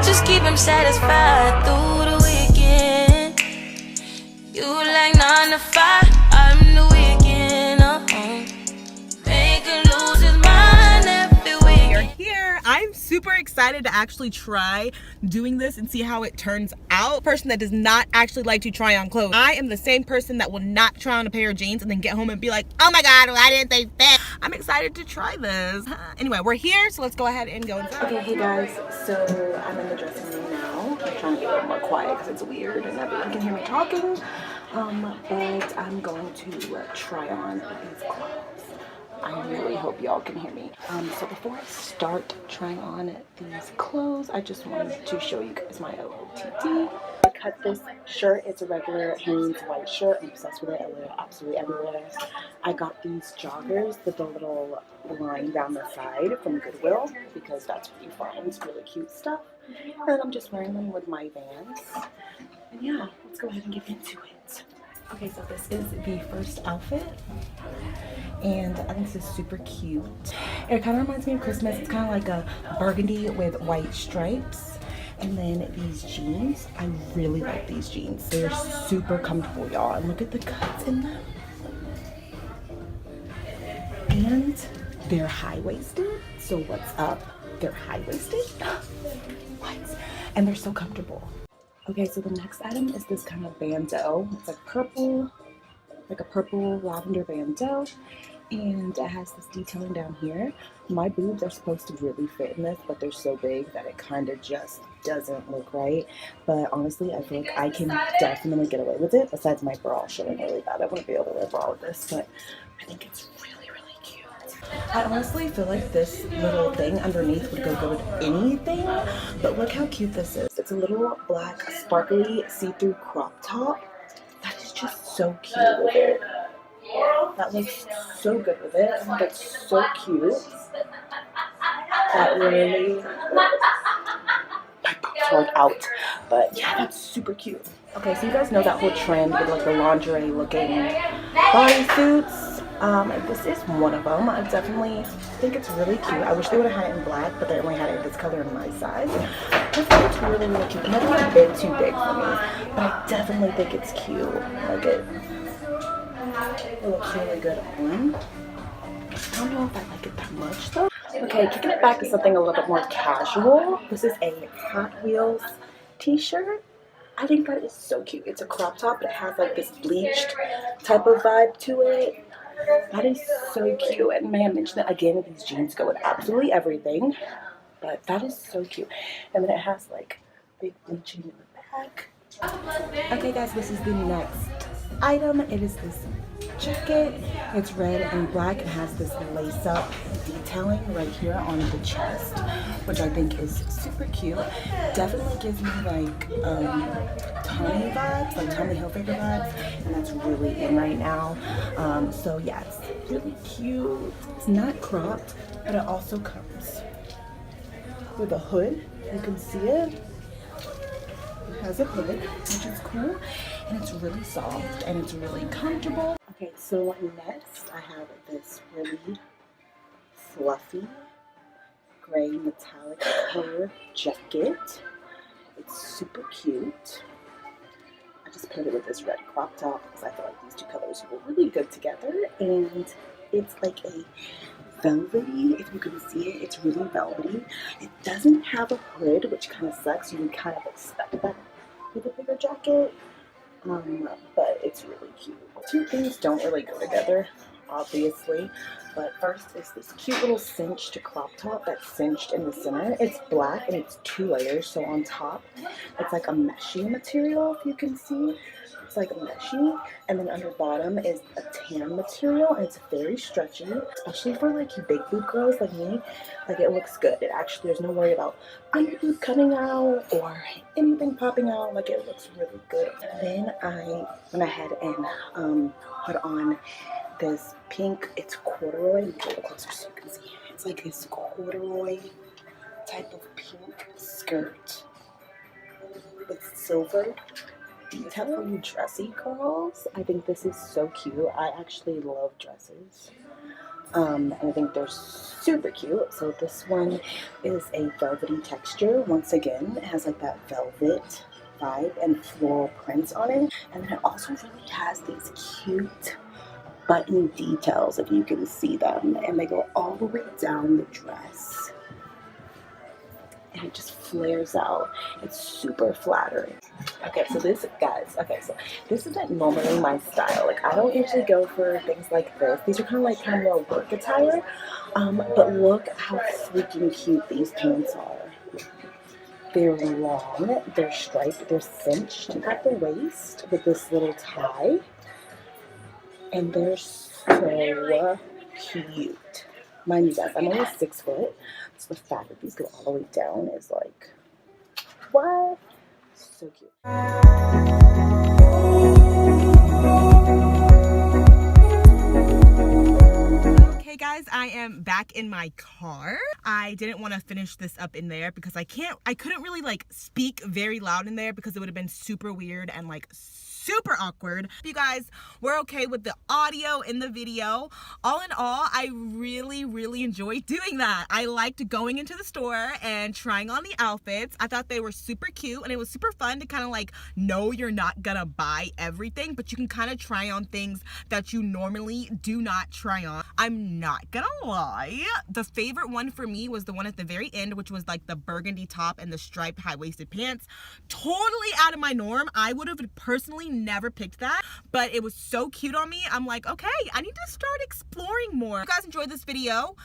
just keep him satisfied through the weekend. You like 9 to 5, I'm the weekend. Make him lose his mind every weekend. You're here. I'm super excited to actually try doing this and see how it turns out. Person that does not actually like to try on clothes. I am the same person that will not try on a pair of jeans and then get home and be like, oh my god, why didn't they fit? I'm excited to try this. Anyway, we're here, so let's go ahead and go inside. Okay, hey guys, so I'm in the dressing room now. I'm trying to be a little more quiet because it's weird and everyone can hear me talking. But I'm going to try on these clothes. I really hope y'all can hear me. So before I start trying on these clothes, I just wanted to show you guys my OOTD. I cut this shirt. It's a regular Hanes white shirt. I'm obsessed with it. I wear it absolutely everywhere. I got these joggers with a little line down the side from Goodwill because that's what you find. It's really cute stuff. And I'm just wearing them with my Vans. And yeah, let's go ahead and get into it. Okay, so this is the first outfit, and I think this is super cute. It kind of reminds me of Christmas. It's kind of like a burgundy with white stripes. And then these jeans, I really like these jeans. They're super comfortable, y'all. And look at the cuts in them. And they're high-waisted. So what's up? They're high-waisted? What? And they're so comfortable. Okay, so the next item is this kind of bandeau. It's like purple, like a purple lavender bandeau, and it has this detailing down here. My boobs are supposed to really fit in this, but they're so big that it kind of just doesn't look right. But honestly, I feel like I can definitely get away with it, besides my bra showing really bad. I wouldn't be able to wear a bra with this, but I think it's really cute. I honestly feel like this little thing underneath would go good with anything, but look how cute this is. It's a little black sparkly see-through crop top. That is just so cute with it. That looks so good with it. I think it's so cute. That really... my boobs are like out. But yeah, that's super cute. Okay, so you guys know that whole trend with like the lingerie looking bodysuits. This is one of them. I definitely think it's really cute. I wish they would have had it in black, but they only had it in this color in my size. I think it's really cute. It might be a bit too big for me, but I definitely think it's cute. Like it looks really good on. I don't know if I like it that much though. Okay, kicking it back to something a little bit more casual. This is a Hot Wheels t-shirt. I think that is so cute. It's a crop top, but it has like this bleached type of vibe to it. That is so cute. And may I mention that again, these jeans go with absolutely everything. But that is so cute. And then it has like big bleaching in the back. Okay guys, this is the next item. It is this jacket. It's red and black and has this lace up detailing right here on the chest, which I think is super cute. Definitely gives me like Tommy vibes, like Tommy Hilfiger vibes, and that's really in right now. So yeah, it's really cute. It's not cropped, but it also comes with a hood. You can see it. It has a hood, which is cool, and it's really soft and it's really comfortable. Okay, so next I have this really fluffy gray metallic color jacket. It's super cute. I just paired it with this red crop top because I feel like these two colors go really good together, and it's like a velvety, if you can see it, it's really velvety. It doesn't have a hood, which kind of sucks. You would kind of expect that with a bigger jacket, but it's really cute. Two things don't really go together, obviously, but first is this cute little cinched crop top that's cinched in the center. It's black and it's 2 layers, so on top it's like a meshy material, if you can see. It's like meshy, and then under bottom is a tan material, and it's very stretchy, especially for like you big boob girls like me. Like it looks good. It actually, there's no worry about under boob coming out or anything popping out. Like it looks really good. Then I went ahead and put on this pink, it's corduroy. Let me get a little closer so you can see. It's like this corduroy type of pink skirt with silver detail for you dressy girls. I think this is so cute. I actually love dresses. And I think they're super cute. So this one is a velvety texture. Once again, it has like that velvet vibe and floral prints on it. And then it also really has these cute button details, if you can see them. And they go all the way down the dress. And it just flares out. It's super flattering. Okay, so this, guys, okay, so this isn't normally my style. Like, I don't usually go for things like this. These are kind of more work attire. But look how freaking cute these pants are. They're long, they're striped, they're cinched at the waist with this little tie. And they're so cute. Mind you guys, I'm only 6 foot, so the fact that these go all the way down is like, what? So cute. Okay guys, I am back in my car. I didn't want to finish this up in there because I couldn't really like speak very loud in there because it would have been super weird and like super awkward. You guys were okay with the audio in the video. All in all, I really enjoyed doing that. I liked going into the store and trying on the outfits. I thought they were super cute and it was super fun to kind of like know you're not gonna buy everything, but you can kind of try on things that you normally do not try on. I'm not gonna lie, the favorite one for me was the one at the very end, which was like the burgundy top and the striped high-waisted pants. Totally out of my norm. I would have personally never picked that, but it was so cute on me. I'm like, okay, I need to start exploring more. If you guys enjoyed this video,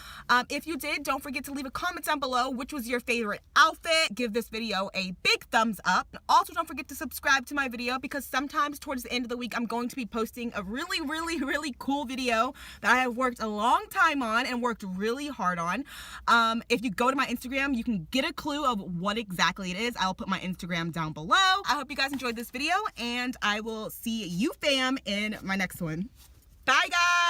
if you did, don't forget to leave a comment down below which was your favorite outfit. Give this video a big thumbs up. Also, don't forget to subscribe to my video because sometimes towards the end of the week I'm going to be posting a really cool video that I have worked a long time on and worked really hard on. If you go to my Instagram, you can get a clue of what exactly it is. I'll put my Instagram down below. I hope you guys enjoyed this video and I will see you fam in my next one. Bye guys!